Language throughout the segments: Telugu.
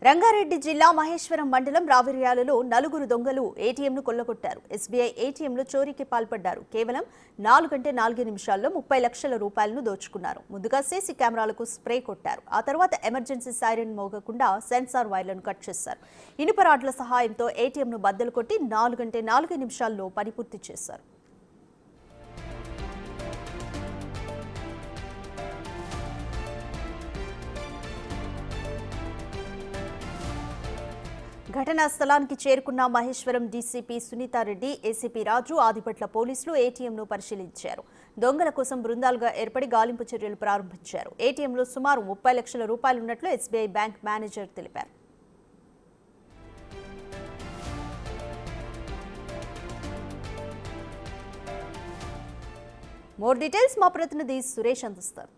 రంగారెడ్డి జిల్లా మహేశ్వరం మండలం రావిర్యాలలో నలుగురు దొంగలు ఏటీఎంను కొల్లగొట్టారు. ఎస్బీఐ ఏటీఎంలో చోరీకి పాల్పడ్డారు. కేవలం 4 నిమిషాల్లో 30 లక్షల రూపాయలను దోచుకున్నారు. ముందుగా సీసీ కెమెరాలకు స్ప్రే కొట్టారు. ఆ తర్వాత ఎమర్జెన్సీ సైరన్ మోగకుండా సెన్సార్ వైర్లను కట్ చేశారు. ఇనుప రాడ్ల సహాయంతో ఏటీఎంను బద్దలు కొట్టి 4 నిమిషాల్లో పని పూర్తి చేశారు. ఘటనా స్థలానికి చేరుకున్న మహేశ్వరం డీసీపీ సునీతారెడ్డి, ఏసీపీ రాజు, ఆదిపట్ల పోలీసులు ఏటీఎంను పరిశీలించారు. దొంగల కోసం బృందాలుగా ఏర్పడి గాలింపు చర్యలు ప్రారంభించారు. ఏటీఎంలో సుమారు 30 లక్షల రూపాయలున్నట్లు ఎస్బీఐ బ్యాంక్ మేనేజర్ తెలిపారు. మోర్ డీటెయిల్స్ మా ప్రతినిధి సురేష్ అందిస్తారు.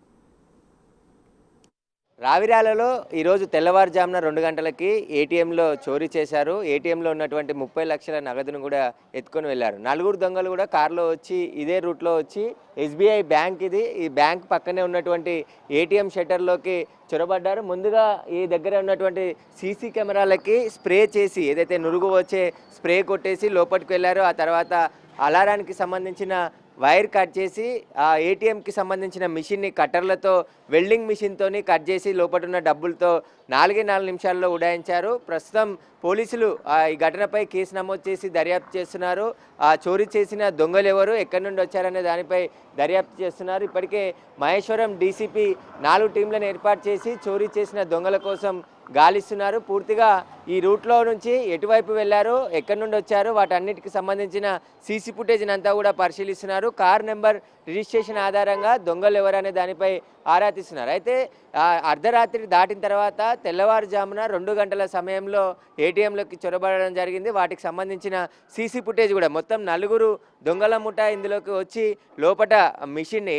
రావిరాలలో ఈరోజు తెల్లవారుజామున 2 గంటలకి ఏటీఎంలో చోరీ చేశారు. ఏటీఎంలో ఉన్నటువంటి 30 లక్షల నగదును కూడా ఎత్తుకొని వెళ్లారు. 4 దొంగలు కూడా కారులో వచ్చి ఇదే రూట్లో వచ్చి ఎస్బీఐ బ్యాంక్ ఈ బ్యాంక్ పక్కనే ఉన్నటువంటి ఏటీఎం షట్టర్లోకి చొరబడ్డారు. ముందుగా ఈ దగ్గర ఉన్నటువంటి సీసీ కెమెరాలకి స్ప్రే చేసి ఏదైతే నురుగు వచ్చే స్ప్రే కొట్టేసి లోపలికి వెళ్ళారో ఆ తర్వాత అలారానికి సంబంధించిన వైర్ కట్ చేసి ఆ ఏటీఎంకి సంబంధించిన మిషన్ని కట్టర్లతో వెల్డింగ్ మిషన్తోని కట్ చేసి లోపల ఉన్న డబ్బులతో 4 నిమిషాల్లో ఉడాయించారు. ప్రస్తుతం పోలీసులు ఈ ఘటనపై కేసు నమోదు చేసి దర్యాప్తు చేస్తున్నారు. ఆ చోరీ చేసిన దొంగలు ఎవరు, ఎక్కడి నుండి వచ్చారనే దానిపై దర్యాప్తు చేస్తున్నారు. ఇప్పటికే మహేశ్వరం డీసీపీ 4 టీంలను ఏర్పాటు చేసి చోరీ చేసిన దొంగల కోసం గాలిస్తున్నారు. పూర్తిగా ఈ రూట్లో నుంచి ఎటువైపు వెళ్లారు, ఎక్కడి నుండి వచ్చారు, వాటన్నిటికి సంబంధించిన సీసీ ఫుటేజ్ని అంతా కూడా పరిశీలిస్తున్నారు. కార్ నెంబర్ రిజిస్ట్రేషన్ ఆధారంగా దొంగలు ఎవరనే దానిపై ఆరా తీస్తున్నారు. అయితే అర్ధరాత్రి దాటిన తర్వాత తెల్లవారుజామున 2 గంటల సమయంలో ఏటీఎంలోకి చొరబడడం జరిగింది. వాటికి సంబంధించిన సీసీ ఫుటేజ్ కూడా మొత్తం 4 దొంగల ముఠా ఇందులోకి వచ్చి లోపల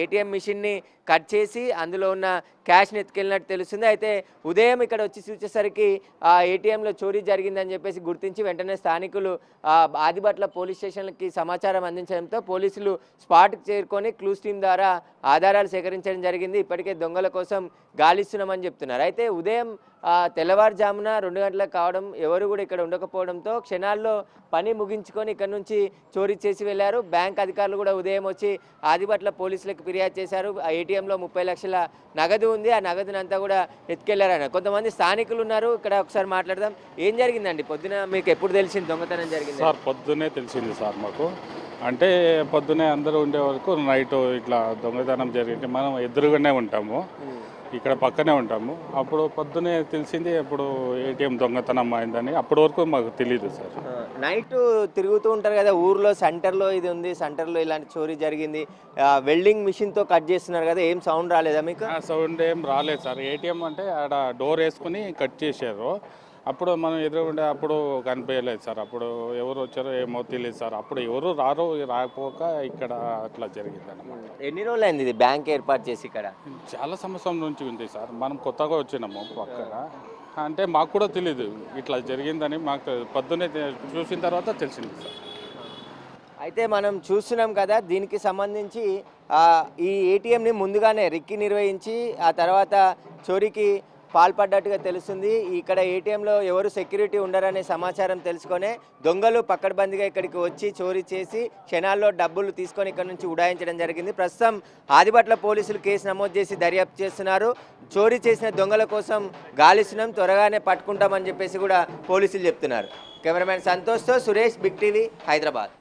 ఏటీఎం మిషన్ని కట్ చేసి అందులో ఉన్న క్యాష్ని ఎత్తుకెళ్ళినట్టు తెలుస్తుంది. అయితే ఉదయం ఇక్కడ వచ్చి చూసేసరికి ఆ ఏటీఎంలో చోరీ జరిగిందని చెప్పేసి గుర్తించి వెంటనే స్థానికులు ఆదిపట్ల పోలీస్ స్టేషన్కి సమాచారం అందించడంతో పోలీసులు స్పాట్కి చేరుకొని క్లూస్ టీం ద్వారా ఆధారాలు సేకరించడం జరిగింది. ఇప్పటికే దొంగల కోసం గాలిస్తున్నామని చెప్తున్నారు. అయితే ఉదయం తెల్లవారుజామున 2 గంటలకు కావడం, ఎవరు కూడా ఇక్కడ ఉండకపోవడంతో క్షణాల్లో పని ముగించుకొని ఇక్కడ నుంచి చోరీ చేసి వెళ్లారు. బ్యాంక్ అధికారులు కూడా ఉదయం వచ్చి ఆదిపట్ల పోలీసులకు ఫిర్యాదు చేశారు. ఆ ఏటీఎంలో 30 లక్షల నగదు ఉంది, ఆ నగదునంతా కూడా ఎత్తుకెళ్లారని. కొంతమంది స్థానికులు ఉన్నారు, ఇక్కడ ఒకసారి మాట్లాడదాం. ఏం జరిగిందండి పొద్దున? మీకు ఎప్పుడు తెలిసింది దొంగతనం జరిగింది? సార్ పొద్దునే తెలిసింది సార్ మాకు. అంటే పొద్దునే అందరూ ఉండే వరకు నైట్ ఇట్లా దొంగతనం జరిగింది. మనం ఎదురుగానే ఉంటాము, ఇక్కడ పక్కనే ఉంటాము. అప్పుడు పొద్దునే తెలిసింది అప్పుడు ఏటీఎం దొంగతనం అయిందని. అప్పటి వరకు మాకు తెలియదు సార్. నైట్ తిరుగుతూ ఉంటారు కదా ఊర్లో, సెంటర్లో ఇది ఉంది, సెంటర్లో ఇలాంటి చోరీ జరిగింది, వెల్డింగ్ మిషన్తో కట్ చేస్తున్నారు కదా, ఏం సౌండ్ రాలేదా మీకు? సౌండ్ ఏం రాలేదు సార్. ఏటీఎం అంటే ఆడ డోర్ వేసుకుని కట్ చేశారు. అప్పుడు మనం ఎదురుకుంటే అప్పుడు కనిపించలేదు సార్. అప్పుడు ఎవరు వచ్చారో ఏమో తెలియదు సార్. అప్పుడు ఎవరు రాకపోక ఇక్కడ అట్లా జరిగింది అన్నమాట. ఎన్ని రోజులు అయింది ఇది బ్యాంక్ ఏర్పాటు చేసి? ఇక్కడ చాలా సంవత్సరం నుంచి ఉంది సార్. మనం కొత్తగా వచ్చినాము పక్కన. అంటే మాకు కూడా తెలియదు ఇట్లా జరిగిందని. మాకు పొద్దున్నే చూసిన తర్వాత తెలిసింది సార్. అయితే మనం చూస్తున్నాం కదా, దీనికి సంబంధించి ఈ ఏటీఎంని ముందుగానే రిక్కి నిర్వహించి ఆ తర్వాత చోరీకి పాల్పడ్డట్టుగా తెలుస్తుంది. ఇక్కడ ఏటీఎంలో ఎవరు సెక్యూరిటీ ఉండరనే సమాచారం తెలుసుకొనే దొంగలు పక్కడబందిగా ఇక్కడికి వచ్చి చోరీ చేసి క్షణాల్లో డబ్బులు తీసుకొని ఇక్కడ నుంచి ఉడాయించడం జరిగింది. ప్రస్తుతం ఆదిపట్ల పోలీసులు కేసు నమోదు చేసి దర్యాప్తు చేస్తున్నారు. చోరీ చేసిన దొంగల కోసం గాలిస్తున్నాం, త్వరగానే పట్టుకుంటామని చెప్పేసి కూడా పోలీసులు చెప్తున్నారు. కెమెరామెన్ సంతోష్తో సురేష్, బిగ్ టీవీ, హైదరాబాద్.